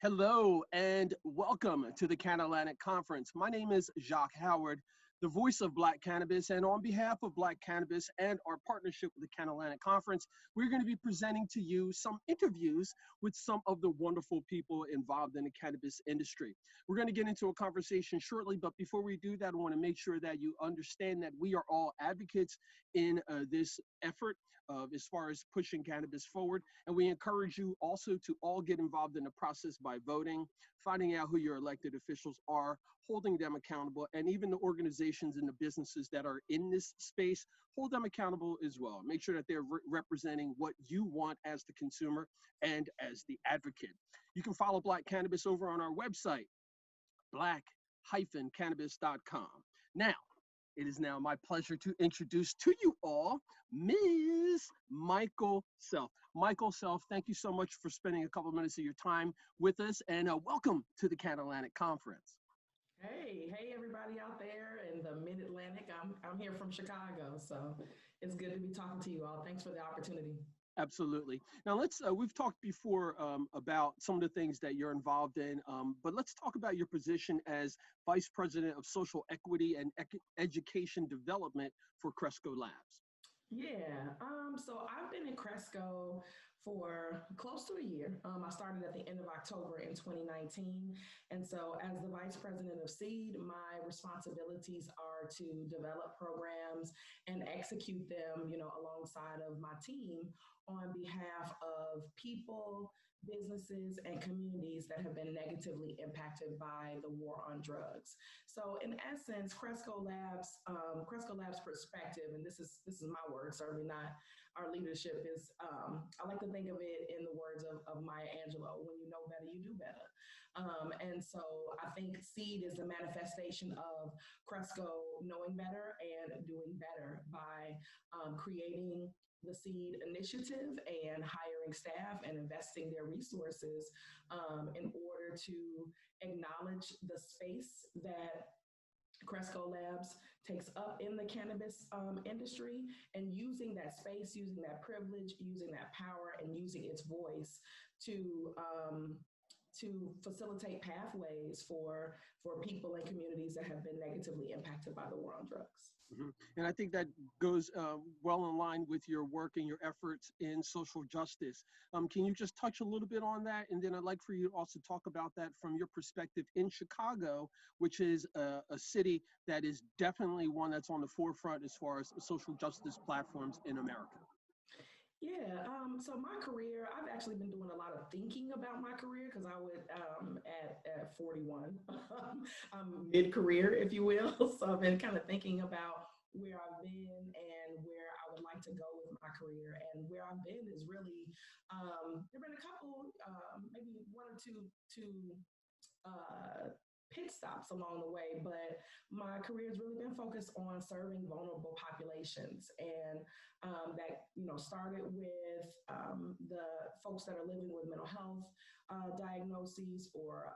Hello and welcome to the CannAtlantic Conference. My name is Jacques Howard, the voice of Black Cannabis, and on behalf of Black Cannabis and our partnership with the CannAtlantic Conference, we're going to be presenting to you some interviews with some of the wonderful people involved in the cannabis industry. We're going to get into a conversation shortly, but before we do that, I want to make sure that you understand that we are all advocates in this effort as far as pushing cannabis forward. And we encourage you also to all get involved in the process by voting, finding out who your elected officials are, holding them accountable, and even the organizations and the businesses that are in this space, hold them accountable as well. Make sure that they're representing what you want as the consumer and as the advocate. You can follow Black Cannabis over on our website, black-cannabis.com. Now, it is now my pleasure to introduce to you all Ms. Mykel Selph. Mykel Selph, thank you so much for spending a couple of minutes of your time with us, and welcome to the CannAtlantic Conference. Hey, everybody out there in the Mid-Atlantic. I'm here from Chicago, so it's good to be talking to you all. Thanks for the opportunity. Absolutely. Now we've talked before about some of the things that you're involved in, but let's talk about your position as Vice President of Social Equity and Education Development for Cresco Labs. Yeah, so I've been in Cresco for close to a year. I started at the end of October in 2019. And so as the Vice President of SEED, my responsibilities are to develop programs and execute them, alongside of my team on behalf of people, businesses, and communities that have been negatively impacted by the war on drugs. So in essence, Cresco Labs perspective, and this is my word, certainly not our leadership, is I like to think of it in the words of Maya Angelou: when you know better, you do better. And so I think SEED is the manifestation of Cresco knowing better and doing better by creating the SEED initiative and hiring staff and investing their resources in order to acknowledge the space that Cresco Labs takes up in the cannabis industry, and using that space, using that privilege, using that power, and using its voice to facilitate pathways for people and communities that have been negatively impacted by the war on drugs. Mm-hmm. And I think that goes well in line with your work and your efforts in social justice. Can you just touch a little bit on that? And then I'd like for you to also talk about that from your perspective in Chicago, which is a city that is definitely one that's on the forefront as far as social justice platforms in America. Yeah, so my career, I've actually been doing a lot of thinking about my career because I would, at 41, I'm mid-career, if you will. So I've been kind of thinking about where I've been and where I would like to go with my career. And where I've been is really, there have been a couple, maybe one or two pit stops along the way, but my career has really been focused on serving vulnerable populations, and that started with the folks that are living with mental health diagnoses or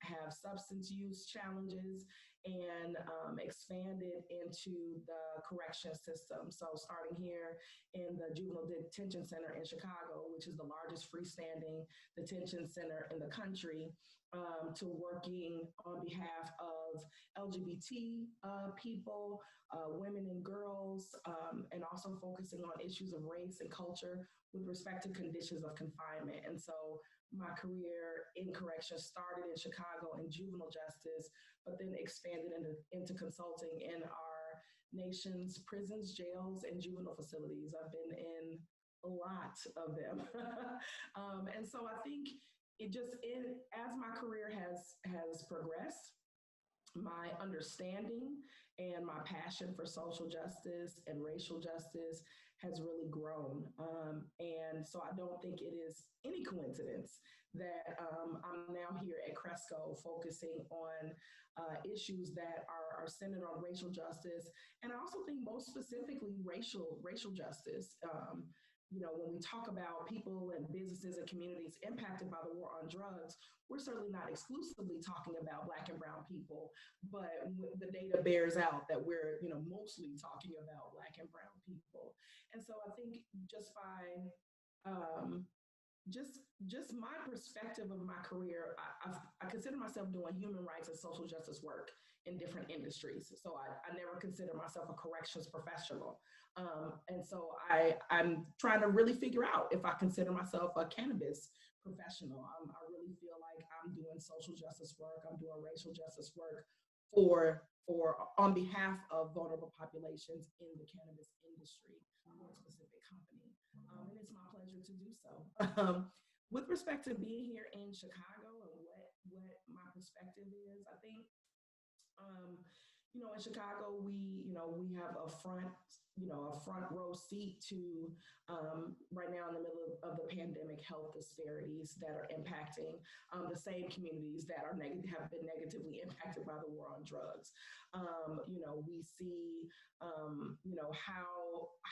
have substance use challenges, and expanded into the correction system. So starting here in the Juvenile Detention Center in Chicago, which is the largest freestanding detention center in the country, to working on behalf of LGBT people, women and girls, and also focusing on issues of race and culture with respect to conditions of confinement. And so my career in corrections started in Chicago in juvenile justice, but then expanded into consulting in our nation's prisons, jails, and juvenile facilities. I've been in a lot of them. And so I think as my career has progressed, my understanding and my passion for social justice and racial justice has really grown. And so I don't think it is any coincidence that I'm now here at Cresco focusing on issues that are centered on racial justice. And I also think most specifically racial justice. When we talk about people and businesses and communities impacted by the war on drugs, we're certainly not exclusively talking about Black and brown people, but the data bears out that we're, mostly talking about Black and brown people. And so I think just by just my perspective of my career, I consider myself doing human rights and social justice work in different industries. So I never consider myself a corrections professional. And so I'm trying to really figure out if I consider myself a cannabis professional. I really feel like I'm doing social justice work. I'm doing racial justice work for on behalf of vulnerable populations in the cannabis industry for a specific company. And it's my pleasure to do so. With respect to being here in Chicago and what my perspective is, I think, in Chicago, we have a front row seat to right now in the middle of the pandemic health disparities that are impacting the same communities that have been negatively impacted by the war on drugs. We see,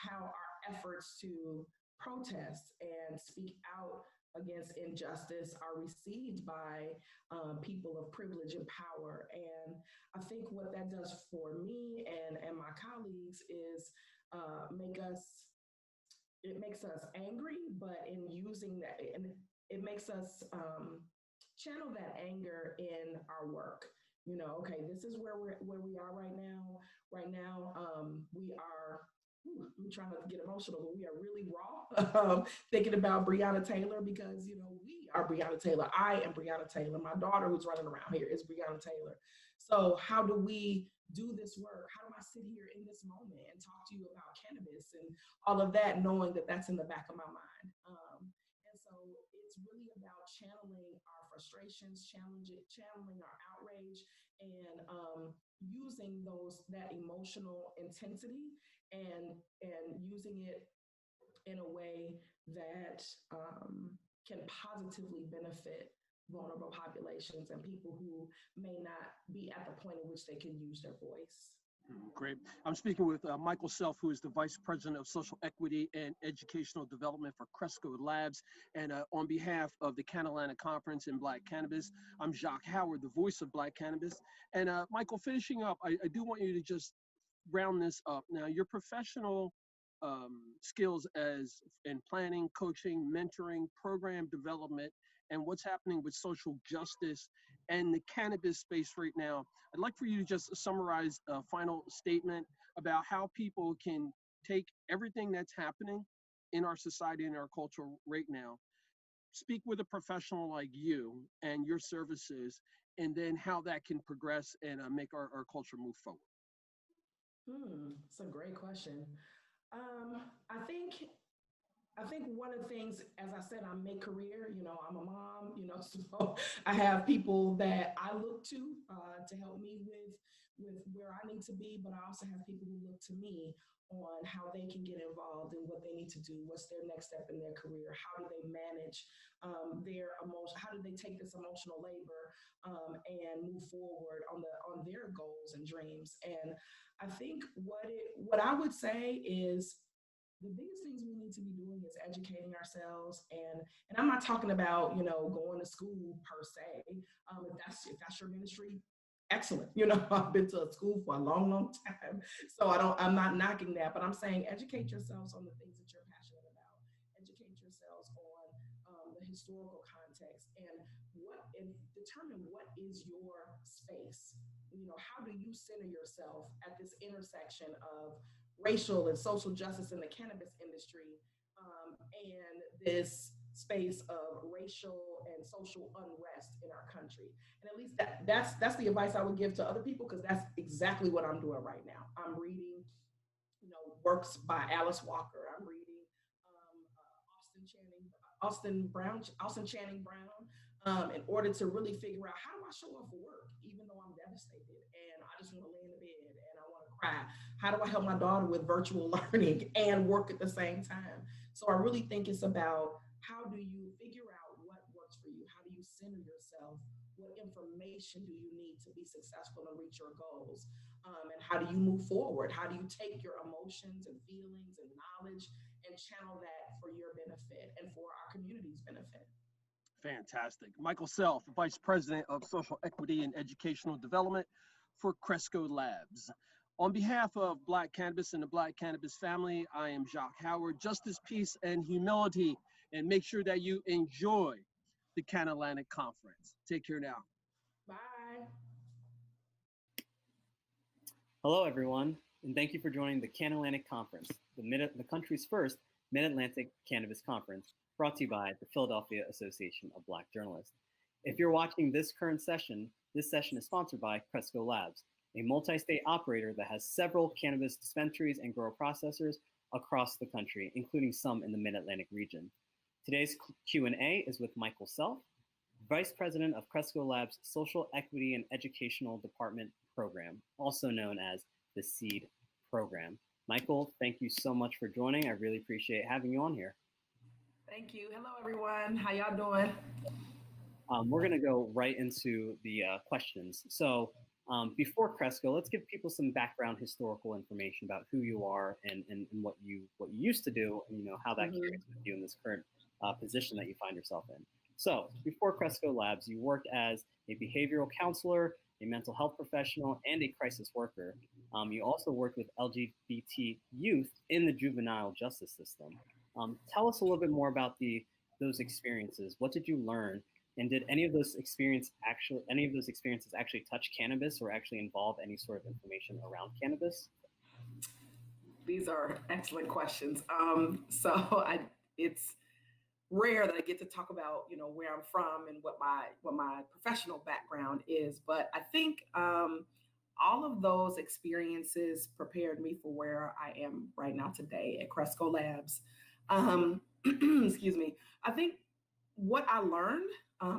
how our efforts to protest and speak out against injustice are received by people of privilege and power. And I think what that does for me and my colleagues is it makes us angry, but in using that, and it makes us channel that anger in our work. Okay, this is where we are right now. Right now, we are. I'm trying not to get emotional, but we are really raw. Thinking about Breonna Taylor because we are Breonna Taylor. I am Breonna Taylor. My daughter, who's running around here, is Breonna Taylor. So how do we do this work? How do I sit here in this moment and talk to you about cannabis and all of that, knowing that that's in the back of my mind? And so it's really about channeling our frustrations, channeling our outrage, and using that emotional intensity and using it in a way that can positively benefit vulnerable populations and people who may not be at the point in which they can use their voice. Great. I'm speaking with Mykel Selph, who is the Vice President of Social Equity and Educational Development for Cresco Labs. And on behalf of the CannAtlantic Conference in Black Cannabis, I'm Jacques Howard, the voice of Black Cannabis. And Mykel, finishing up, I do want you to just round this up. Now, your professional skills in planning, coaching, mentoring, program development, and what's happening with social justice and the cannabis space right now. I'd like for you to just summarize a final statement about how people can take everything that's happening in our society and our culture right now, speak with a professional like you and your services, and then how that can progress and make our culture move forward. It's a great question. I think one of the things, as I said, I'm mid-career, I'm a mom, so I have people that I look to help me with where I need to be, but I also have people who look to me on how they can get involved in what they need to do, what's their next step in their career, how do they manage their emotion, how do they take this emotional labor and move forward on their goals and dreams. And I think what I would say is the biggest things we need to be doing is educating ourselves, and I'm not talking about going to school per se. If that's your ministry, excellent. I've been to a school for a long time, so I'm not knocking that, but I'm saying educate yourselves on the things that you're passionate about. Educate yourselves on the historical context and determine what is your space. How do you center yourself at this intersection of racial and social justice in the cannabis industry and this space of racial and social unrest in our country? And at least that's the advice I would give to other people, because that's exactly what I'm doing right now. I'm reading, works by Alice Walker. I'm reading Austin Channing Brown, in order to really figure out, how do I show up for work even though I'm devastated and I just want to lay in the bed and I want to cry? How do I help my daughter with virtual learning and work at the same time? So I really think it's about, how do you figure out what works for you? How do you center yourself? What information do you need to be successful and reach your goals? And how do you move forward? How do you take your emotions and feelings and knowledge and channel that for your benefit and for our community's benefit? Fantastic. Mykel Selph, Vice President of Social Equity and Educational Development for Cresco Labs. On behalf of Black Cannabis and the Black Cannabis family, I am Jacques Howard. Justice, peace, and humility and make sure that you enjoy the CannAtlantic Conference. Take care now. Bye. Hello, everyone, and thank you for joining the CannAtlantic Conference, the country's first Mid-Atlantic Cannabis Conference, brought to you by the Philadelphia Association of Black Journalists. If you're watching this current session, this session is sponsored by Cresco Labs, a multi-state operator that has several cannabis dispensaries and grower processors across the country, including some in the Mid-Atlantic region. Today's Q&A is with Mykel Selph, Vice President of Cresco Labs' Social Equity and Educational Department Program, also known as the SEED program. Mykel, thank you so much for joining. I really appreciate having you on here. Thank you. Hello, everyone. How y'all doing? We're going to go right into the questions. So before Cresco, let's give people some background historical information about who you are and what you used to do, and how that carries with you in this current position that you find yourself in. So before Cresco Labs, you worked as a behavioral counselor, a mental health professional, and a crisis worker. You also worked with LGBT youth in the juvenile justice system. Tell us a little bit more about those experiences. What did you learn? And did any of those experiences actually touch cannabis or actually involve any sort of information around cannabis? These are excellent questions. It's rare that I get to talk about, where I'm from and what my professional background is. But I think all of those experiences prepared me for where I am right now today at Cresco Labs. Excuse me. I think what I learned,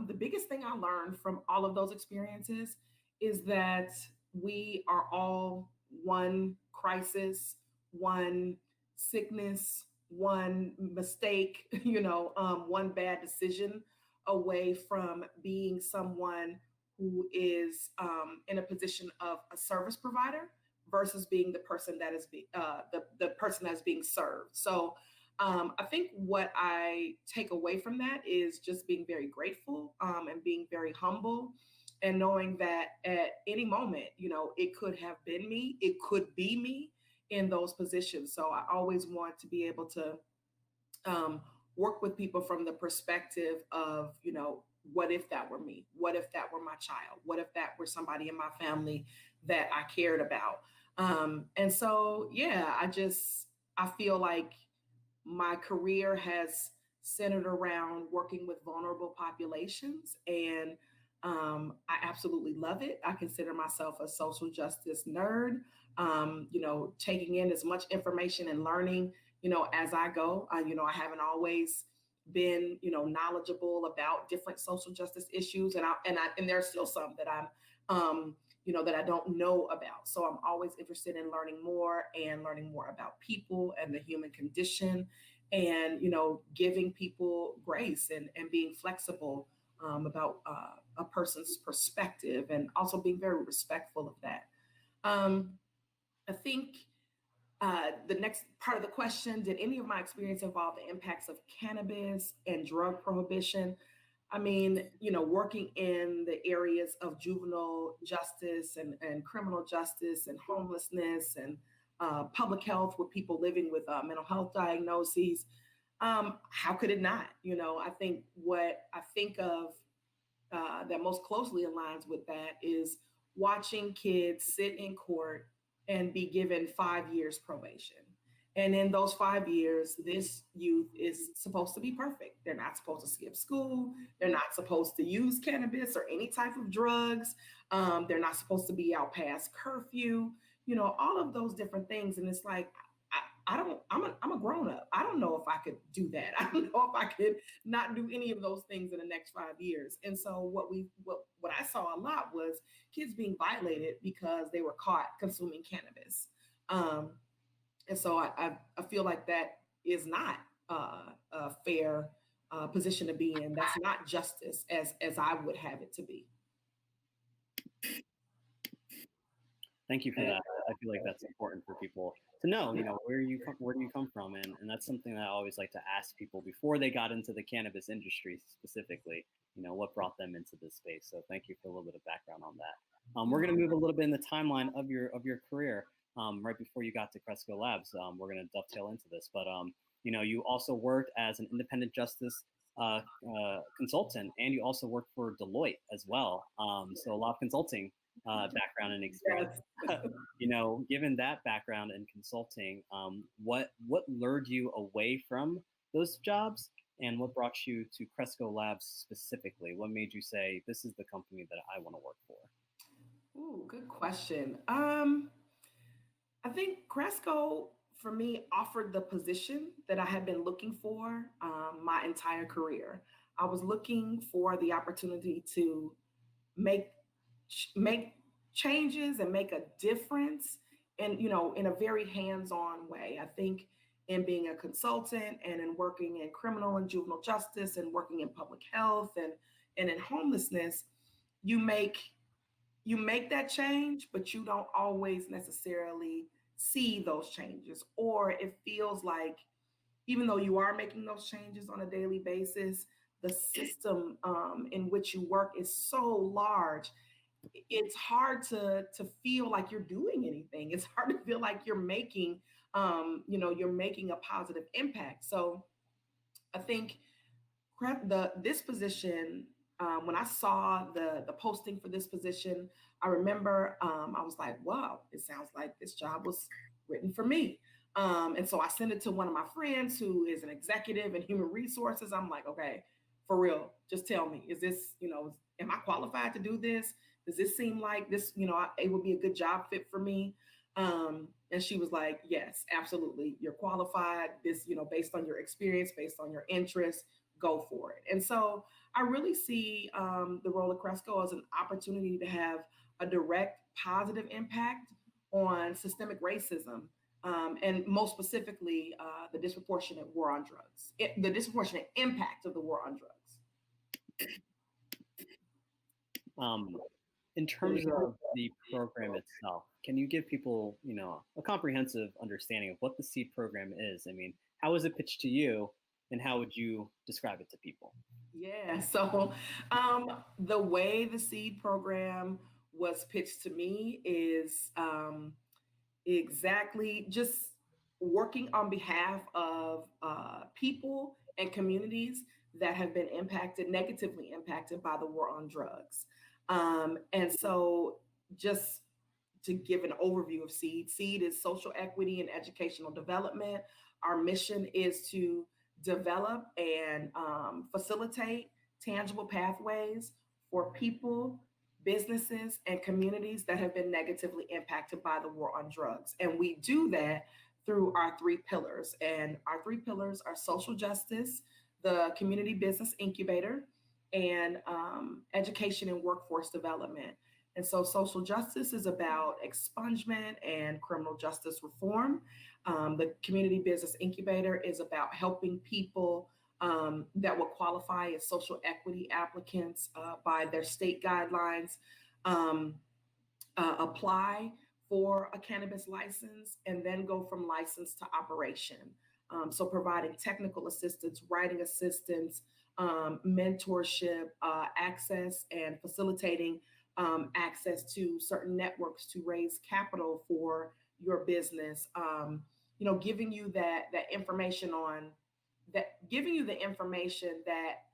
the biggest thing I learned from all of those experiences is that we are all one crisis, one sickness, one mistake, one bad decision away from being someone who is in a position of a service provider versus being the person that is the person that's being served. So I think what I take away from that is just being very grateful and being very humble, and knowing that at any moment, it could have been me, it could be me in those positions. So I always want to be able to work with people from the perspective of, what if that were me? What if that were my child? What if that were somebody in my family that I cared about? And so, yeah, I feel like my career has centered around working with vulnerable populations, and I absolutely love it. I consider myself a social justice nerd, taking in as much information and learning, as I go. I haven't always been, knowledgeable about different social justice issues, and there are still some that I'm that I don't know about. So I'm always interested in learning more about people and the human condition, and, giving people grace and being flexible about a person's perspective, and also being very respectful of that. I think the next part of the question, did any of my experience involve the impacts of cannabis and drug prohibition? I mean, working in the areas of juvenile justice and criminal justice and homelessness and public health with people living with mental health diagnoses, how could it not? I think what I think of that most closely aligns with that is watching kids sit in court and be given 5 years probation. And in those 5 years, this youth is supposed to be perfect. They're not supposed to skip school. They're not supposed to use cannabis or any type of drugs. They're not supposed to be out past curfew, all of those different things. And it's like, I'm a grown up. I don't know if I could do that. I don't know if I could not do any of those things in the next 5 years. And so what I saw a lot was kids being violated because they were caught consuming cannabis. And so I feel like that is not a fair position to be in. That's not justice as I would have it to be. Thank you for that. I feel like that's important for people to know, where do you come from? And that's something that I always like to ask people before they got into the cannabis industry specifically, what brought them into this space. So thank you for a little bit of background on that. We're going to move a little bit in the timeline of your career right before you got to Cresco Labs. We're going to dovetail into this, but You also worked as an independent justice consultant, and you also worked for Deloitte as well. So a lot of consulting background and experience. Given that background in consulting, what lured you away from those jobs, and what brought you to Cresco Labs specifically? What made you say, this is the company that I want to work for? Ooh, good question. I think Cresco, for me, offered the position that I had been looking for my entire career. I was looking for the opportunity to make make changes and make a difference, and in a very hands-on way. I think in being a consultant and in working in criminal and juvenile justice and working in public health and in homelessness, you make you make that change, but you don't always necessarily see those changes, or it feels like even though you are making those changes on a daily basis, the system in which you work is so large. It's hard to feel like you're doing anything. It's hard to feel like you're making you're making a positive impact. So I think this position, when I saw the posting for this position, I remember I was like, wow, it sounds like this job was written for me. And so I sent it to one of my friends who is an executive in human resources. I'm like, okay, for real, just tell me, is this, am I qualified to do this? Does this seem like this, it would be a good job fit for me? And she was like, yes, absolutely. You're qualified. This, based on your experience, based on your interests, go for it. And so I really see the role of Cresco as an opportunity to have a direct positive impact on systemic racism, and most specifically, the disproportionate war on drugs, the disproportionate impact of the war on drugs. In terms of the program itself, can you give people, a comprehensive understanding of what the SEED program is? I mean, how was it pitched to you, and how would you describe it to people? Yeah, so the way the SEED program was pitched to me is exactly just working on behalf of people and communities that have been negatively impacted by the war on drugs. And so just to give an overview of SEED, SEED is social equity and educational development. Our mission is to develop and facilitate tangible pathways for people, businesses, and communities that have been negatively impacted by the war on drugs. And we do that through our 3 pillars. And our 3 pillars are social justice, the community business incubator, and education and workforce development. And so social justice is about expungement and criminal justice reform. The community business incubator is about helping people that will qualify as social equity applicants by their state guidelines apply for a cannabis license and then go from license to operation. So providing technical assistance, writing assistance, mentorship, access, and facilitating access to certain networks to raise capital for your business. Giving you that information giving you the information that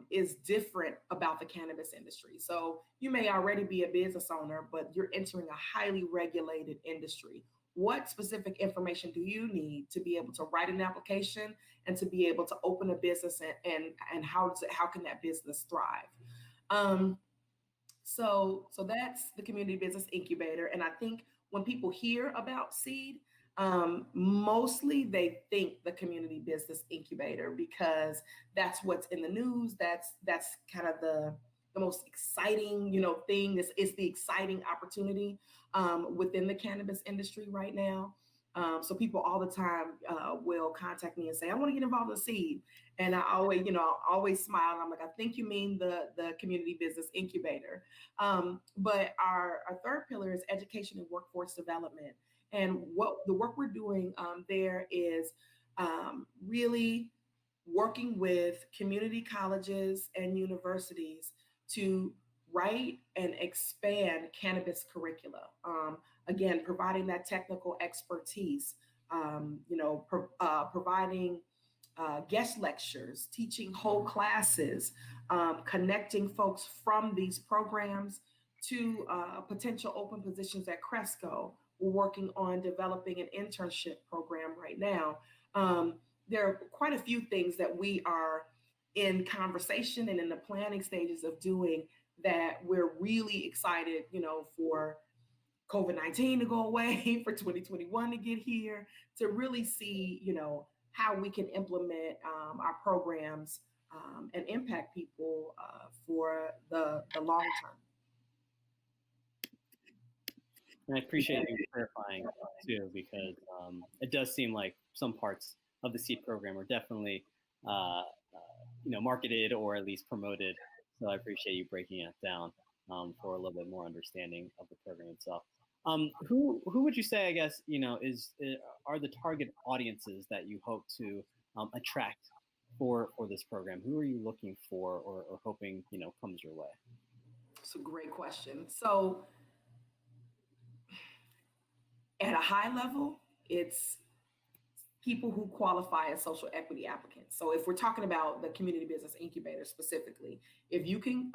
is different about the cannabis industry. So you may already be a business owner, but you're entering a highly regulated industry. What specific information do you need to be able to write an application and to be able to open a business, and how can that business thrive? So that's the community business incubator. And I think when people hear about SEED, mostly they think the community business incubator because that's what's in the news. That's kind of the most exciting, thing. This is the exciting opportunity within the cannabis industry right now. So people all the time will contact me and say, I want to get involved in SEED. And I always smile. And I'm like, I think you mean the community business incubator. But our 3rd pillar is education and workforce development. And what the work we're doing there is really working with community colleges and universities to write and expand cannabis curricula. Again, providing that technical expertise, providing guest lectures, teaching whole classes, connecting folks from these programs to potential open positions at Cresco. We're working on developing an internship program right now. There are quite a few things that we are in conversation and in the planning stages of doing that we're really excited, for COVID-19 to go away, for 2021 to get here, to really see, how we can implement our programs and impact people for the long term. And I appreciate you clarifying too, because it does seem like some parts of the SEED program are definitely, marketed or at least promoted. So I appreciate you breaking it down for a little bit more understanding of the program itself. Who would you say, I guess, are the target audiences that you hope to attract for this program? Who are you looking for or hoping, comes your way? It's a great question. So at a high level, it's people who qualify as social equity applicants. So if we're talking about the community business incubator specifically, if you can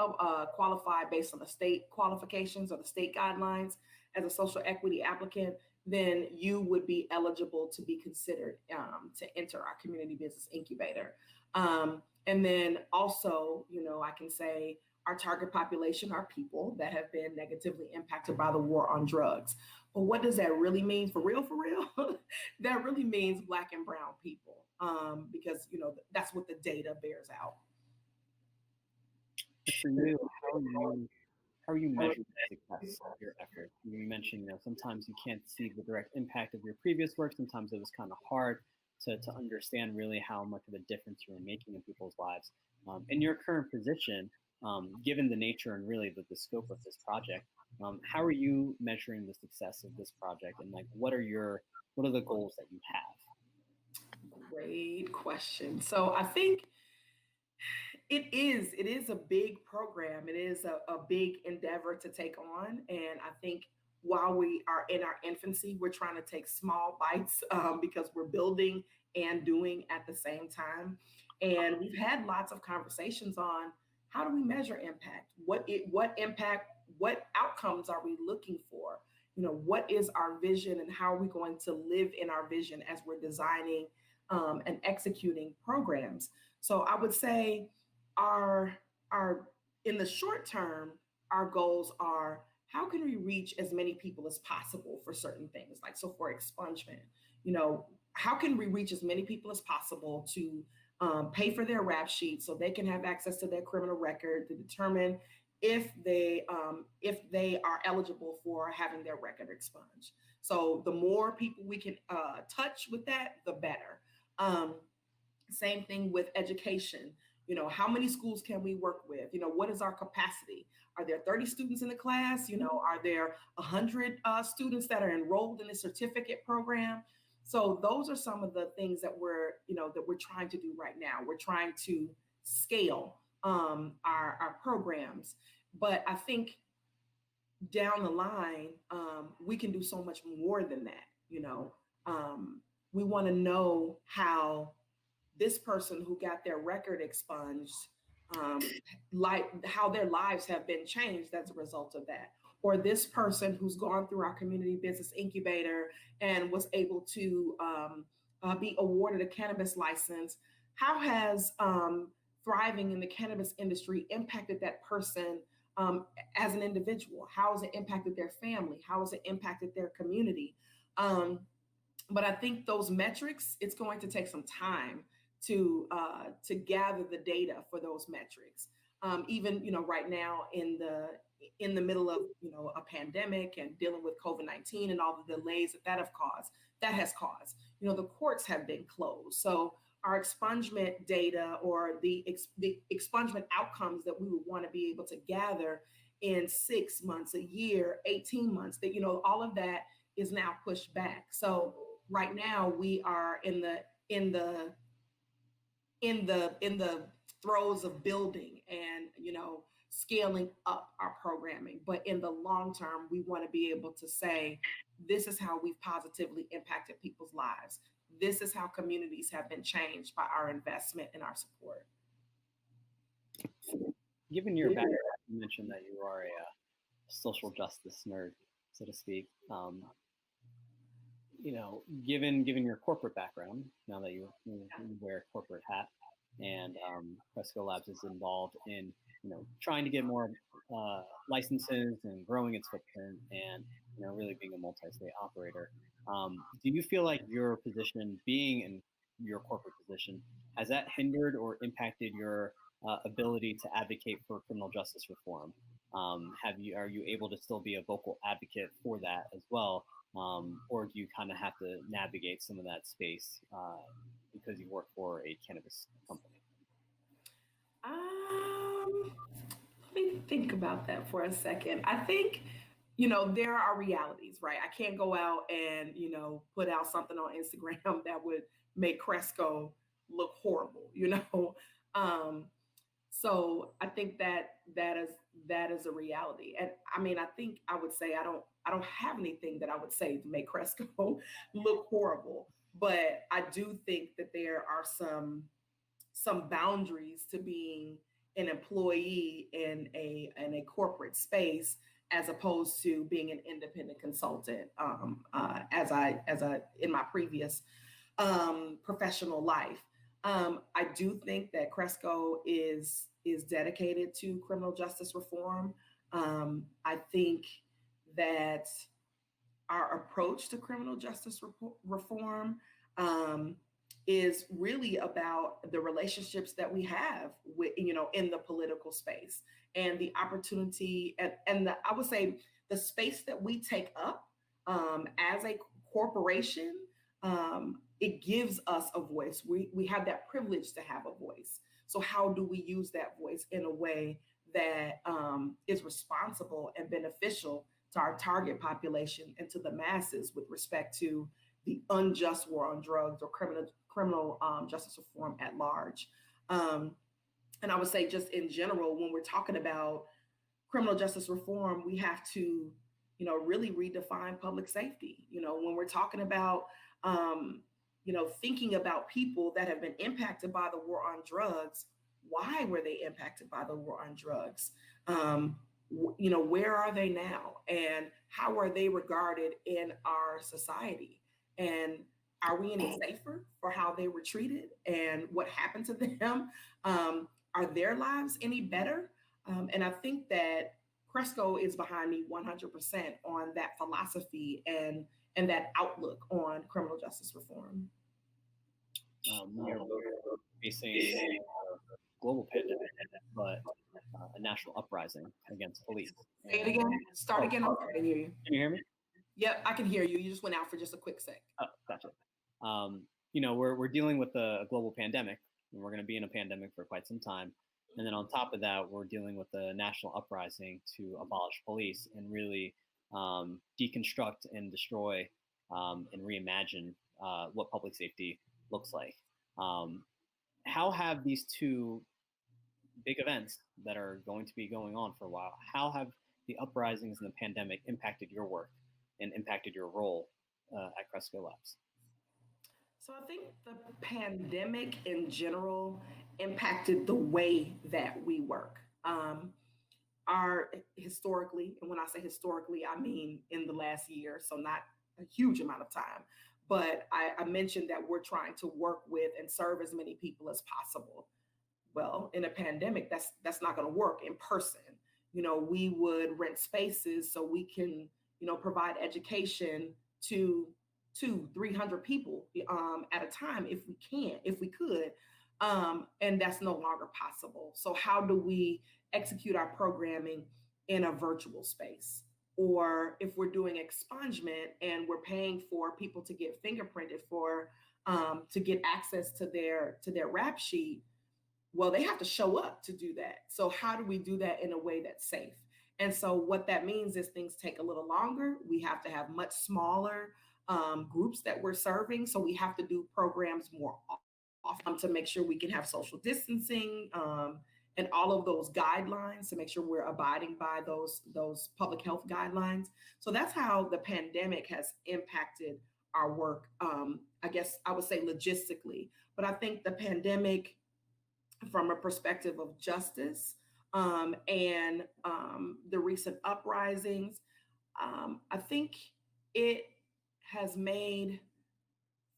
qualify based on the state qualifications or the state guidelines as a social equity applicant, then you would be eligible to be considered to enter our community business incubator. And then also, I can say our target population are people that have been negatively impacted by the war on drugs. But what does that really mean for real? That really means Black and brown people, because, that's what the data bears out. For you, how are you measuring the success of your effort? You mentioned, sometimes you can't see the direct impact of your previous work. Sometimes it was kind of hard to understand really how much of a difference you were making in people's lives. In your current position, given the nature and really the scope of this project, how are you measuring the success of this project, and what are the goals that you have? Great question. So I think it is a big program. It is a big endeavor to take on. And I think while we are in our infancy, we're trying to take small bites because we're building and doing at the same time. And we've had lots of conversations on how do we measure impact? What impact, what outcomes are we looking for? What is our vision, and how are we going to live in our vision as we're designing and executing programs? So I would say our in the short term, our goals are how can we reach as many people as possible for certain things? So for expungement, how can we reach as many people as possible to pay for their rap sheet so they can have access to their criminal record to determine if they are eligible for having their record expunged. So the more people we can touch with that, the better. Same thing with education. How many schools can we work with? What is our capacity? Are there 30 students in the class? Are there 100 students that are enrolled in the certificate program? So those are some of the things that we're trying to do right now. We're trying to scale our programs, but I think down the line, we can do so much more than that. We want to know how this person who got their record expunged, how their lives have been changed as a result of that. Or this person who's gone through our community business incubator and was able to be awarded a cannabis license. How has thriving in the cannabis industry impacted that person as an individual? How has it impacted their family? How has it impacted their community? But I think those metrics, it's going to take some time to gather the data for those metrics. Even right now in the middle of a pandemic and dealing with COVID-19 and all the delays that has caused. The courts have been closed, so our expungement data or the expungement outcomes that we would want to be able to gather in 6 months, a year, 18 months, that all of that is now pushed back. So right now we are in the throes of building and scaling up our programming. But in the long term, we want to be able to say this is how we've positively impacted people's lives. This is how communities have been changed by our investment and our support. Given your background, you mentioned that you are a social justice nerd, so to speak. Given your corporate background, now that you wear a corporate hat, and Cresco Labs is involved in trying to get more licenses and growing its footprint, and really being a multi-state operator. Do you feel like your position, being in your corporate position, has that hindered or impacted your ability to advocate for criminal justice reform? Are you able to still be a vocal advocate for that as well? Or do you kind of have to navigate some of that space because you work for a cannabis company? Let me think about that for a second. I think, there are realities, right? I can't go out and, put out something on Instagram that would make Cresco look horrible, So I think that is a reality. And I mean, I think I would say I don't have anything that I would say to make Cresco look horrible, but I do think that there are some boundaries to being an employee in a corporate space as opposed to being an independent consultant, as I in my previous professional life. I do think that Cresco is dedicated to criminal justice reform. I think that our approach to criminal justice reform is really about the relationships that we have with, in the political space, and the opportunity and I would say the space that we take up as a corporation. It gives us a voice. We have that privilege to have a voice. So how do we use that voice in a way that is responsible and beneficial to our target population and to the masses with respect to the unjust war on drugs or criminal justice reform at large? And I would say just in general, when we're talking about criminal justice reform, we have to, really redefine public safety. When we're talking about thinking about people that have been impacted by the war on drugs, why were they impacted by the war on drugs? Where are they now? And how are they regarded in our society? And are we any safer for how they were treated and what happened to them? Are their lives any better? And I think that Cresco is behind me 100% on that philosophy and that outlook on criminal justice reform. We are facing a global pandemic, but a national uprising against police. Say it again. Start again. I can hear you. Can you hear me? Yep, I can hear you. You just went out for just a quick sec. Oh, gotcha. We're dealing with a global pandemic, and we're going to be in a pandemic for quite some time. And then on top of that, we're dealing with the national uprising to abolish police and really deconstruct and destroy and reimagine what public safety looks like. How have these two big events that are going to be going on for a while, how have the uprisings and the pandemic impacted your work and impacted your role at Cresco Labs? So I think the pandemic in general impacted the way that we work. Historically, and when I say historically, I mean in the last year, so not a huge amount of time, but I mentioned that we're trying to work with and serve as many people as possible. Well, in a pandemic, that's not going to work in person. We would rent spaces so we can, provide education to 200-300 people at a time if we could. And that's no longer possible. So how do we execute our programming in a virtual space? Or if we're doing expungement and we're paying for people to get fingerprinted to get access to their rap sheet, well, they have to show up to do that. So how do we do that in a way that's safe? And so what that means is things take a little longer. We have to have much smaller groups that we're serving. So we have to do programs more often to make sure we can have social distancing and all of those guidelines to make sure we're abiding by those public health guidelines. So that's how the pandemic has impacted our work. I guess I would say logistically, but I think the pandemic, from a perspective of justice and the recent uprisings, I think it has made,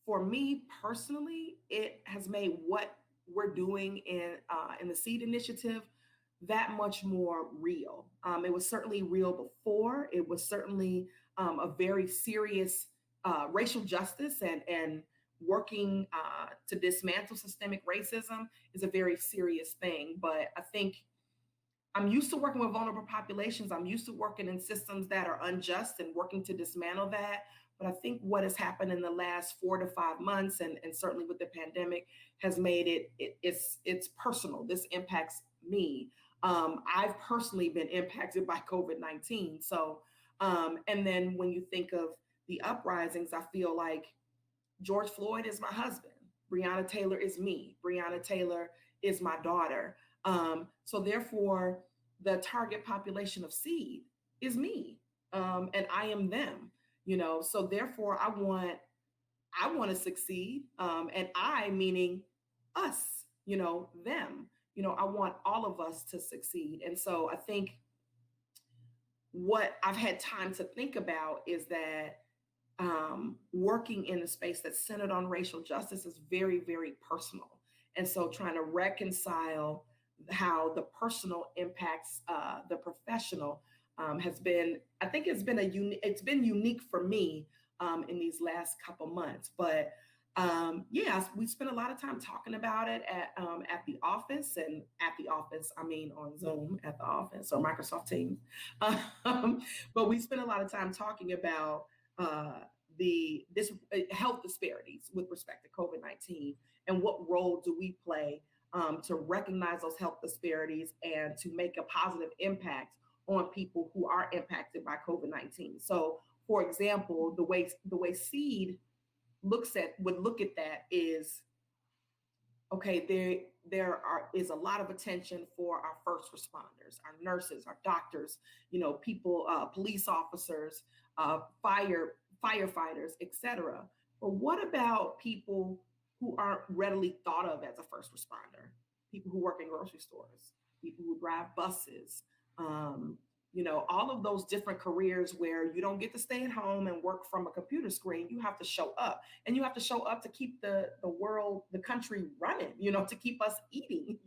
for me personally, it has made what we're doing in the Seed Initiative that much more real. It was certainly real before. It was certainly a very serious racial justice and working to dismantle systemic racism is a very serious thing. But I think I'm used to working with vulnerable populations. I'm used to working in systems that are unjust and working to dismantle that. But I think what has happened in the last 4 to 5 months, and certainly with the pandemic, has made it's personal. This impacts me. I've personally been impacted by COVID-19. So, and then when you think of the uprisings, I feel like George Floyd is my husband. Breonna Taylor is me. Breonna Taylor is my daughter. So therefore, the target population of Seed is me, and I am them. So therefore, I want to succeed, and I meaning us. Them. I want all of us to succeed, and so I think what I've had time to think about is that working in a space that's centered on racial justice is very, very personal. And so trying to reconcile how the personal impacts the professional has been, I think it's been unique for me in these last couple months. But yeah, we spent a lot of time talking about it at the office, and at the office, I mean on Zoom at the office or Microsoft Teams. But we spent a lot of time talking about this health disparities with respect to COVID-19, and what role do we play to recognize those health disparities and to make a positive impact on people who are impacted by COVID-19. So, for example, the way Seed would look at that is, okay, there is a lot of attention for our first responders, our nurses, our doctors, people, police officers, firefighters, etc. But what about people who aren't readily thought of as a first responder? People who work in grocery stores, people who drive buses, all of those different careers where you don't get to stay at home and work from a computer screen. You have to show up, and you have to show up to keep the world, the country running, to keep us eating,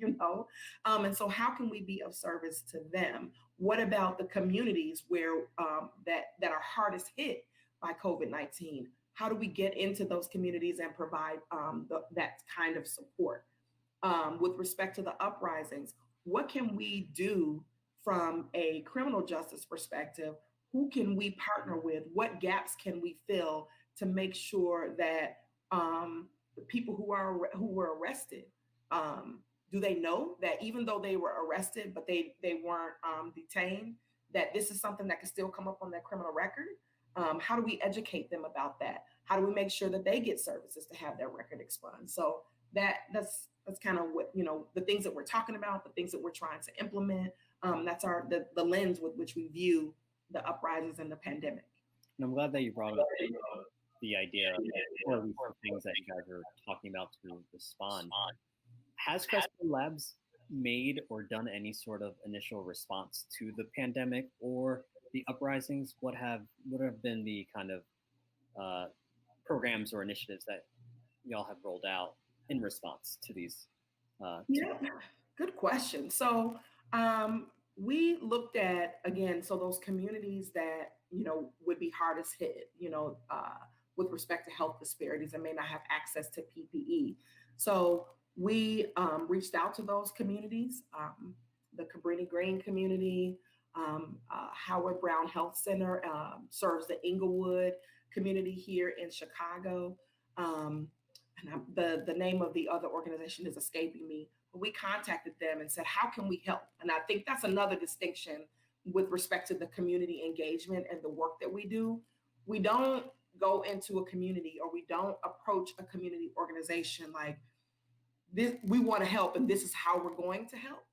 and so how can we be of service to them? What about the communities where that are hardest hit by COVID-19? How do we get into those communities and provide that kind of support? With respect to the uprisings, what can we do from a criminal justice perspective? Who can we partner with? What gaps can we fill to make sure that the people who were arrested, do they know that even though they were arrested, but they weren't detained, that this is something that can still come up on their criminal record? How do we educate them about that? How do we make sure that they get services to have their record expunged? So that's kind of what, the things that we're talking about, the things that we're trying to implement. That's the lens with which we view the uprisings and the pandemic. And I'm glad that you brought up the idea, or at least the things that you guys are talking about to respond. Has CHAPPELL Labs made or done any sort of initial response to the pandemic or the uprisings? What have been the kind of programs or initiatives that y'all have rolled out in response to these? Yeah, good question. So we looked at, again, so those communities that, would be hardest hit, with respect to health disparities and may not have access to PPE. So we reached out to those communities, the Cabrini Green community, Howard Brown Health Center serves the Inglewood community here in Chicago. And the name of the other organization is escaping me, but we contacted them and said, how can we help? And I think that's another distinction with respect to the community engagement and the work that we do. We don't go into a community, or we don't approach a community organization like this, we want to help and this is how we're going to help.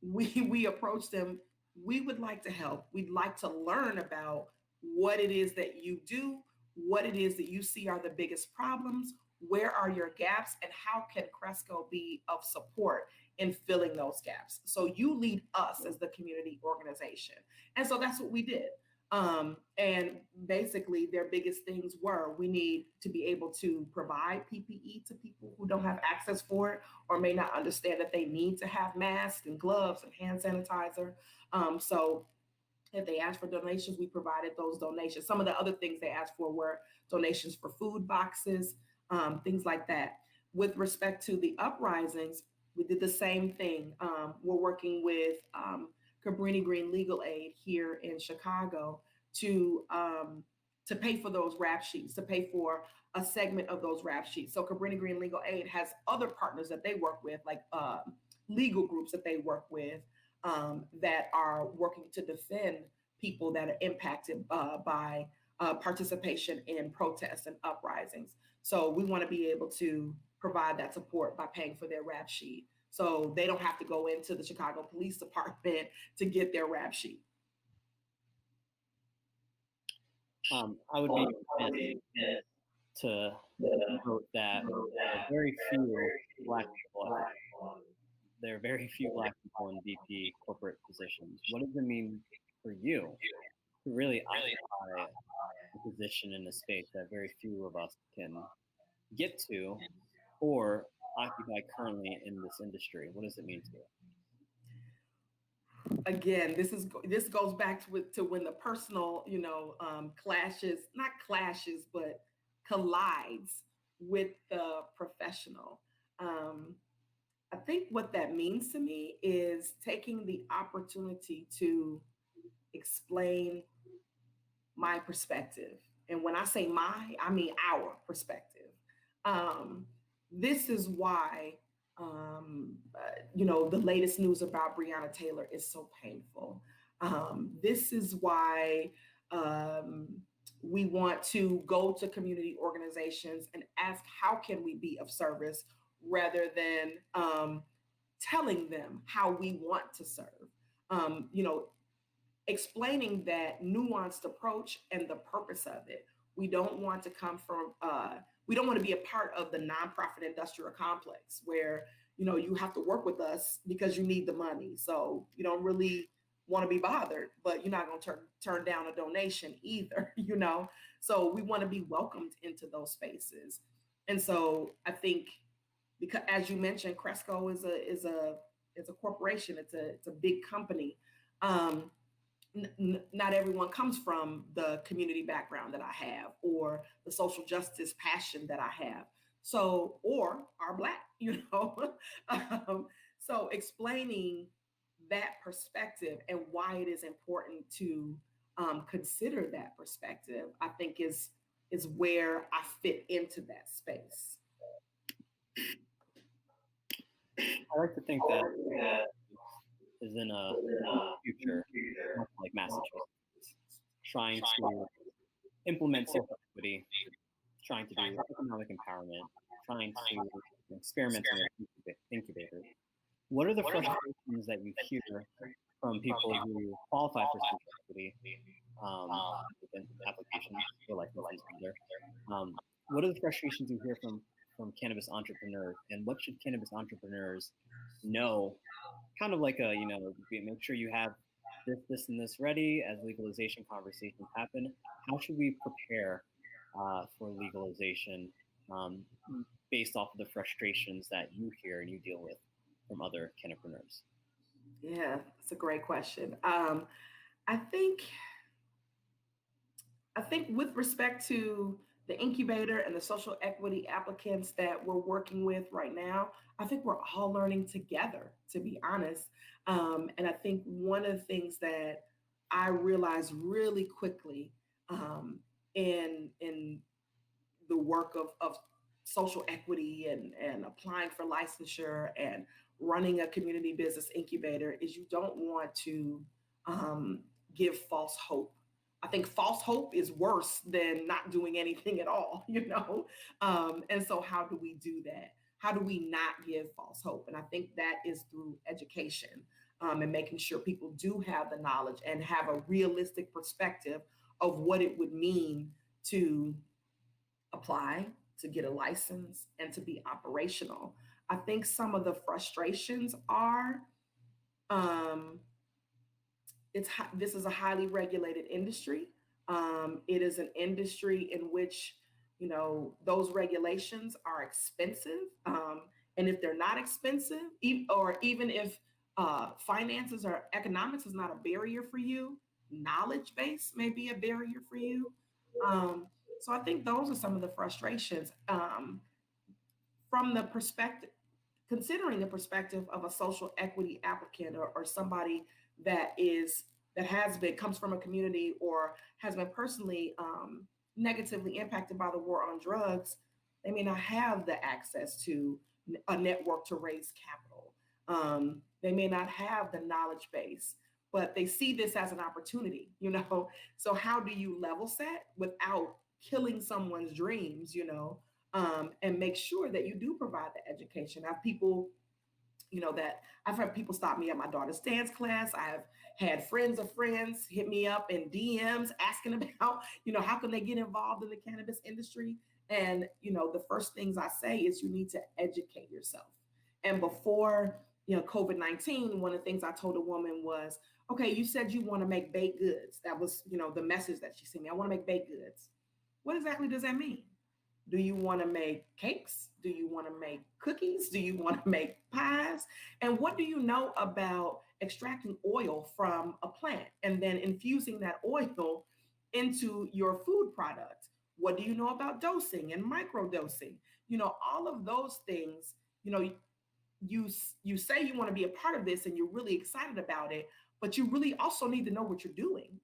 we approached them. We would like to help. We'd like to learn about what it is that you do, what it is that you see are the biggest problems, where are your gaps, and how can Cresco be of support in filling those gaps. So you lead us as the community organization. And so that's what we did. And basically, their biggest things were, we need to be able to provide PPE to people who don't have access for it or may not understand that they need to have masks and gloves and hand sanitizer. So if they asked for donations, we provided those donations. Some of the other things they asked for were donations for food boxes, things like that. With respect to the uprisings, we did the same thing. We're working with Cabrini Green Legal Aid here in Chicago to pay for those rap sheets, to pay for a segment of those rap sheets. So Cabrini Green Legal Aid has other partners that they work with, like legal groups that they work with that are working to defend people that are impacted by participation in protests and uprisings. So we want to be able to provide that support by paying for their rap sheet, so they don't have to go into the Chicago Police Department to get their rap sheet. I would be to note that very few Black people, there are very few Black people in VP corporate positions. What does it mean for you to really occupy a position in a space that very few of us can get to or occupy currently in this industry? What does it mean to you? Again, this goes back to when the personal, clashes, not clashes, but collides with the professional. I think what that means to me is taking the opportunity to explain my perspective. And when I say my, I mean our perspective. This is why, the latest news about Breonna Taylor is so painful. This is why we want to go to community organizations and ask, how can we be of service, rather than telling them how we want to serve. Explaining that nuanced approach and the purpose of it. We don't want to come from, we don't want to be a part of the nonprofit industrial complex where, you have to work with us because you need the money. So you don't really want to be bothered, but you're not going to turn down a donation either, So we want to be welcomed into those spaces. And so I think, because as you mentioned, Cresco is a corporation. It's a big company. Not everyone comes from the community background that I have, or the social justice passion that I have. So, or are Black, So explaining that perspective and why it is important to consider that perspective, I think is where I fit into that space. I like to think that is in a future like Massachusetts, trying to implement social equity, trying to do economic empowerment, trying to experiment in incubators. What are the frustrations that you hear from people who qualify for social equity applications or like what are the frustrations you hear from cannabis entrepreneurs, and what should cannabis entrepreneurs know? Kind of like make sure you have this, and this ready as legalization conversations happen. How should we prepare for legalization based off of the frustrations that you hear and you deal with from other cannabipreneurs? Yeah, it's a great question. I think with respect to the incubator and the social equity applicants that we're working with right now, I think we're all learning together, to be honest. And I think one of the things that I realized really quickly in the work of social equity and applying for licensure and running a community business incubator is you don't want to give false hope. I think false hope is worse than not doing anything at all, And so how do we do that? How do we not give false hope? And I think that is through education. and making sure people do have the knowledge and have a realistic perspective of what it would mean to apply, to get a license, and to be operational. I think some of the frustrations are um, this is a highly regulated industry. It is an industry in which, those regulations are expensive. And if they're not expensive, or even if finances or economics is not a barrier for you, knowledge base may be a barrier for you. So I think those are some of the frustrations from the perspective, considering the perspective of a social equity applicant, or somebody that has been comes from a community or has been personally negatively impacted by the war on drugs. They may not have the access to a network to raise capital. They may not have the knowledge base, but they see this as an opportunity. So how do you level set without killing someone's dreams? And make sure that you do provide the education. I have people, that I've had people stop me at my daughter's dance class. I've had friends of friends hit me up in DMs asking about, how can they get involved in the cannabis industry? And, the first things I say is you need to educate yourself. And before, COVID-19, one of the things I told a woman was, okay, you said you want to make baked goods. That was, the message that she sent me. I want to make baked goods. What exactly does that mean? Do you want to make cakes? Do you want to make cookies? Do you want to make pies? And what do you know about extracting oil from a plant and then infusing that oil into your food product? What do you know about dosing and microdosing? All of those things, you say you want to be a part of this and you're really excited about it, but you really also need to know what you're doing,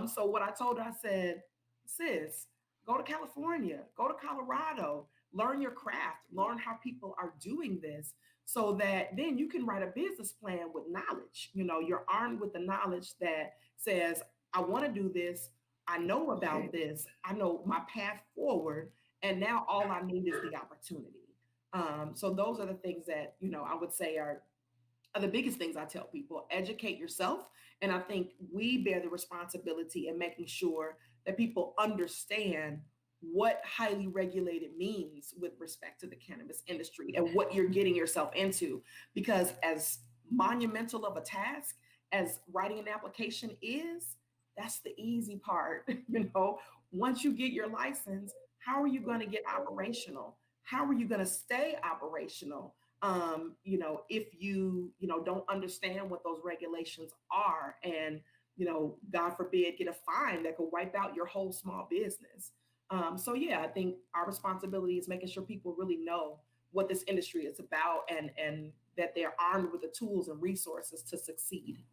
So what I told her, I said, sis, go to California, go to Colorado, learn your craft, learn how people are doing this so that then you can write a business plan with knowledge. You're armed with the knowledge that says, I want to do this. I know about this. I know my path forward. And now all I need is the opportunity. So those are the things that, I would say are the biggest things I tell people. Educate yourself. And I think we bear the responsibility in making sure that people understand what highly regulated means with respect to the cannabis industry and what you're getting yourself into. Because as monumental of a task as writing an application is, that's the easy part. Once you get your license, how are you going to get operational? How are you going to stay operational? If you, don't understand what those regulations are and, God forbid, get a fine that could wipe out your whole small business. So yeah, I think our responsibility is making sure people really know what this industry is about and that they're armed with the tools and resources to succeed.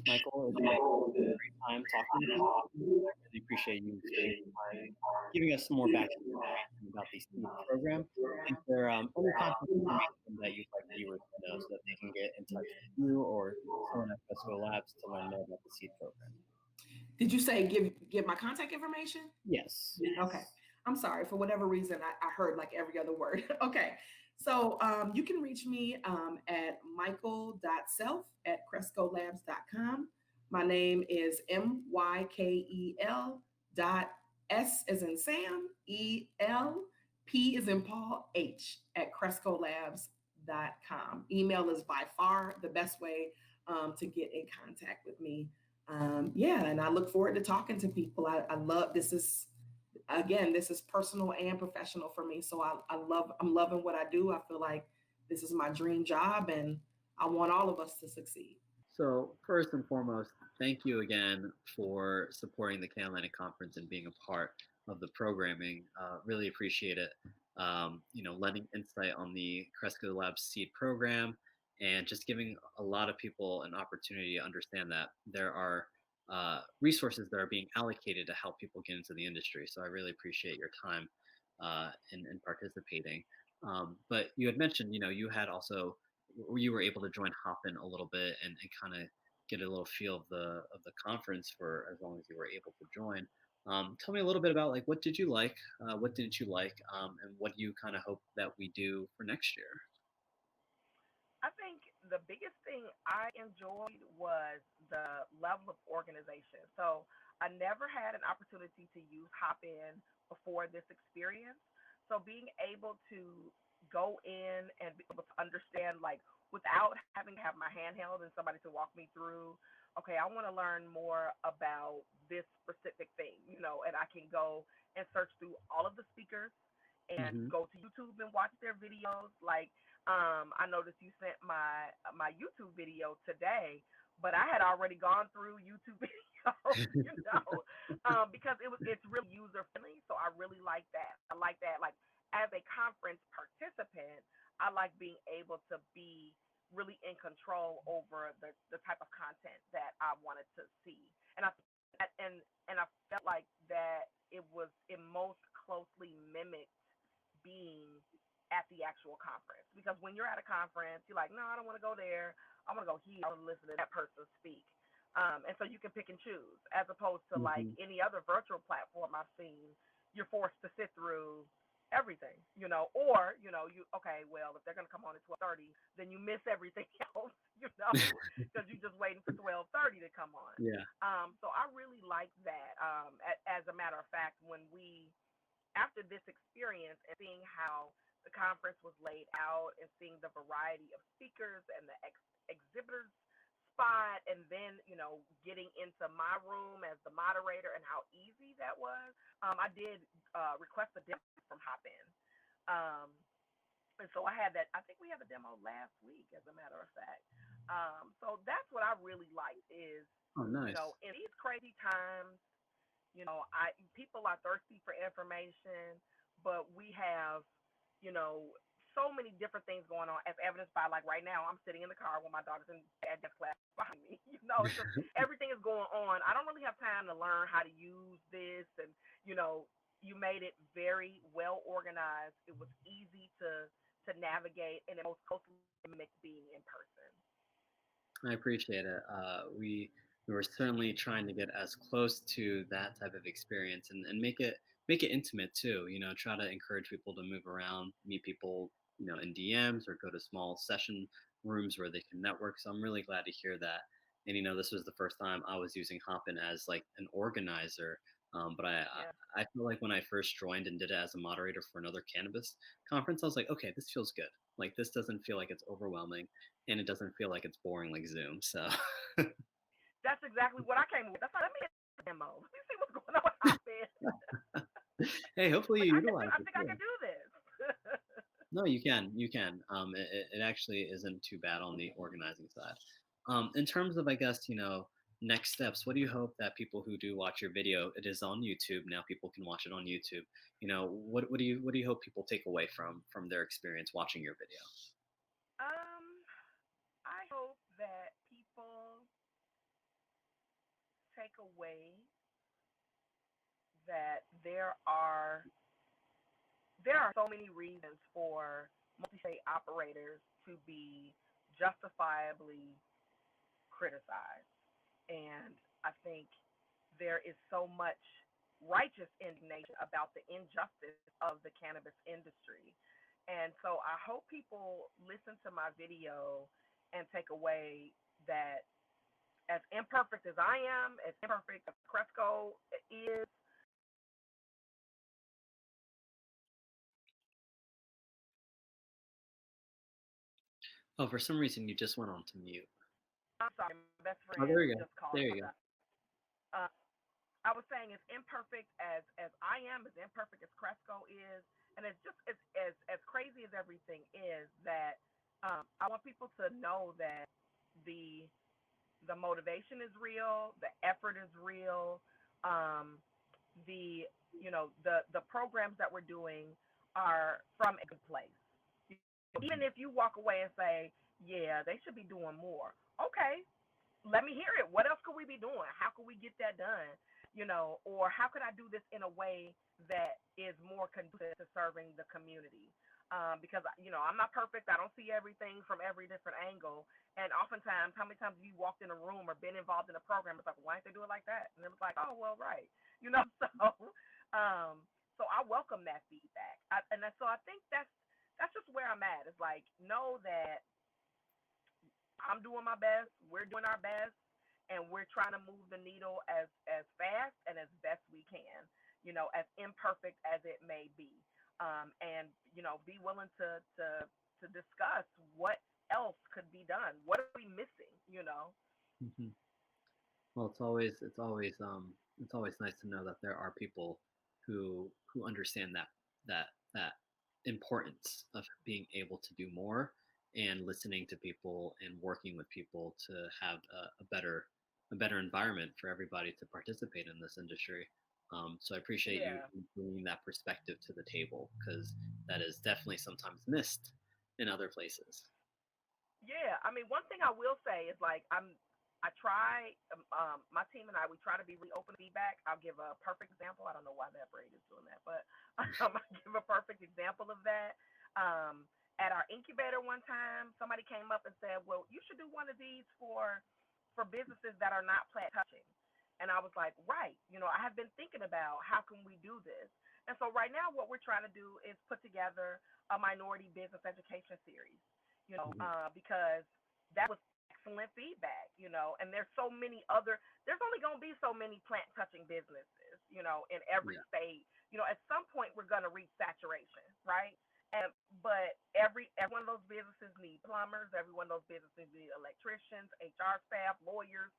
Mykel, it's been a great time talking to you. I really appreciate you giving us some more background information about the SEED program. Is there any contact information that you'd like viewers to know so that they can get in touch with you or someone at Fresco Labs to learn more about the SEED program? Did you say give my contact information? Yes. Okay. I'm sorry. For whatever reason, I heard like every other word. Okay. So you can reach me at mykel.selph@crescolabs.com. My name is MYKEL.S as in Sam, ELP as in Paul, H@crescolabs.com. Email is by far the best way to get in contact with me. And I look forward to talking to people. I love this is personal and professional for me. So I'm loving what I do. I feel like this is my dream job and I want all of us to succeed. So first and foremost, thank you again for supporting the CannAtlantic Conference and being a part of the programming. Really appreciate it. Lending insight on the Cresco Labs SEED program and just giving a lot of people an opportunity to understand that there are resources that are being allocated to help people get into the industry. So I really appreciate your time in participating. But you had mentioned, you had also, you were able to join Hopin a little bit and kind of get a little feel of the conference for as long as you were able to join. Tell me a little bit about what did you like, what didn't you like, and what do you kind of hope that we do for next year? I think the biggest thing I enjoyed was the level of organization. So I never had an opportunity to use Hopin before this experience. So being able to go in and be able to understand, like, without having to have my handheld and somebody to walk me through, okay, I want to learn more about this specific thing, and I can go and search through all of the speakers and Hmm. go to YouTube and watch their videos. Like, I noticed you sent my YouTube video today, but I had already gone through YouTube videos, because it's really user friendly. So I really like that. I like that. Like, as a conference participant, I like being able to be really in control over the type of content that I wanted to see. And I felt like that it most closely mimicked being at the actual conference. Because when you're at a conference, you're like, no, I don't want to go there. I want to go here. I want to listen to that person speak. And so you can pick and choose, as opposed to like Hmm. any other virtual platform I've seen. You're forced to sit through everything, or okay, well, if they're gonna come on at 12:30, then you miss everything else, because you're just waiting for 12:30 to come on. Yeah. So I really like that. As a matter of fact, after this experience and seeing how the conference was laid out and seeing the variety of speakers and the exhibitors spot, and then getting into my room as the moderator and how easy that was, I did request a demo from Hopin. um, and so I had that. I think we had a demo last week, as a matter of fact. So that's what I really like is, Oh, nice. in these crazy times, I people are thirsty for information, but we have, you know, so many different things going on, as evidenced by, like, right now I'm sitting in the car with my daughter's in dance class behind me. It's just everything is going on. I don't really have time to learn how to use this, and you made it very well organized. It was easy to navigate, and it most closely mimicked being in person. I appreciate it. We were certainly trying to get as close to that type of experience and make it intimate too. Try to encourage people to move around, meet people, in DMs or go to small session rooms where they can network. So I'm really glad to hear that. And this was the first time I was using Hopin as like an organizer. But Yeah. I feel like when I first joined and did it as a moderator for another cannabis conference, I was like, okay, this feels good. Like this doesn't feel like it's overwhelming and it doesn't feel like it's boring like Zoom. So That's exactly what I came with. That's why let me get the demo. Let me see what's going on with Hopin. hey, hopefully Like, you utilize I it think I too. can do this. No, you can. It actually isn't too bad on the organizing side. In terms of, I guess, next steps, what do you hope that people who do watch your video, it is on YouTube now, people can watch it on YouTube. What do you hope people take away from their experience watching your video? um, I hope that people take away that there are so many reasons for multi-state operators to be justifiably criticized. And I think there is so much righteous indignation about the injustice of the cannabis industry. And so I hope people listen to my video and take away that, as imperfect as I am, as imperfect as Cresco is, Oh, for some reason you just went on to mute. I'm sorry, my best Oh, there friend you go. just called. There I you go. apologize. Uh, I was saying, as imperfect as I am, as imperfect as Cresco is, and it's just as crazy as everything is, that I want people to know that the the motivation is real, the effort is real, um, the programs that we're doing are from a good place. Even Mhm. if you walk away and say, yeah, they should be doing more. Okay, let me hear it. What else could we be doing? How could we get that done? Or how could I do this in a way that is more conducive to serving the community? Because I'm not perfect. I don't see everything from every different angle. And oftentimes, how many times have you walked in a room or been involved in a program? It's like, why didn't they do it like that? And it was like, oh, well, right. Um, so I welcome that feedback. So I think that's just where I'm at. It's like, know that I'm doing my best. We're doing our best, and we're trying to move the needle as fast and as best we can. As imperfect as it may be, and be willing to discuss what else could be done. What are we missing? Hmm. Well, it's always nice to know that there are people who understand that importance of being able to do more and listening to people and working with people to have a better environment for everybody to participate in this industry. So I appreciate you Yeah. bringing that perspective to the table because that is definitely sometimes missed in other places. Yeah, I mean, one thing I will say is like I try, my team and I, we try to be really open to feedback. I'll give a perfect example. I don't know why that braid is doing that, but I give a perfect example of that. At our incubator one time, somebody came up and said, "Well, you should do one of these for businesses that are not plant touching." And I was like, "Right, I have been thinking about how can we do this." And so right now, what we're trying to do is put together a minority business education series Mhm. because that was excellent feedback, and there's only going to be so many plant touching businesses, in every Yeah. state. At some point we're going to reach saturation, right? And but every one of those businesses need plumbers, every one of those businesses need electricians, HR staff, lawyers,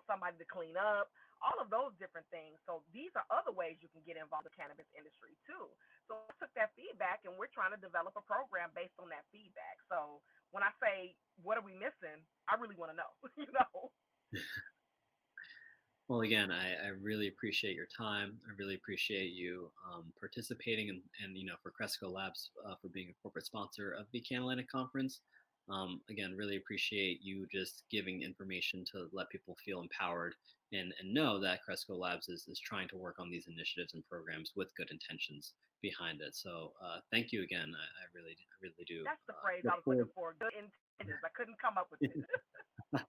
somebody to clean up, all of those different things. So these are other ways you can get involved in the cannabis industry too. So I took that feedback and we're trying to develop a program based on that feedback. So when I say what are we missing, I really want to know, Well, again, I really appreciate your time. I really appreciate you participating and for Cresco Labs for being a corporate sponsor of the CannAtlantic Conference. Again, really appreciate you just giving information to let people feel empowered and know that Cresco Labs is trying to work on these initiatives and programs with good intentions behind it. So thank you again. I really do That's the phrase look I was forward. looking for. Good intentions. I couldn't come up with it.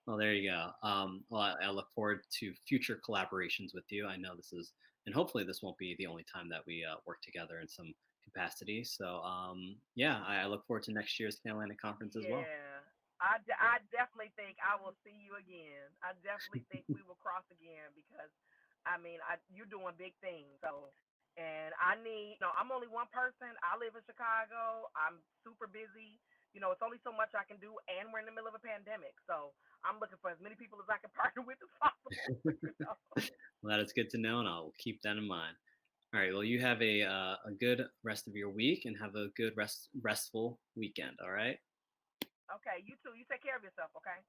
Well, there you go. Well, I look forward to future collaborations with you. I know this is, and hopefully this won't be the only time that we work together in some capacity. So, yeah, I look forward to next year's CannAtlantic Conference as well. Yeah. I definitely think I will see you again. I definitely think we will cross again because, I mean, you're doing big things. So, and I need, I'm only one person. I live in Chicago. I'm super busy. It's only so much I can do, and we're in the middle of a pandemic. So I'm looking for as many people as I can partner with as possible. Well, that is good to know, and I'll keep that in mind. All right. Well, you have a good rest of your week and have a good restful weekend. All right. Okay, you too. You take care of yourself, okay?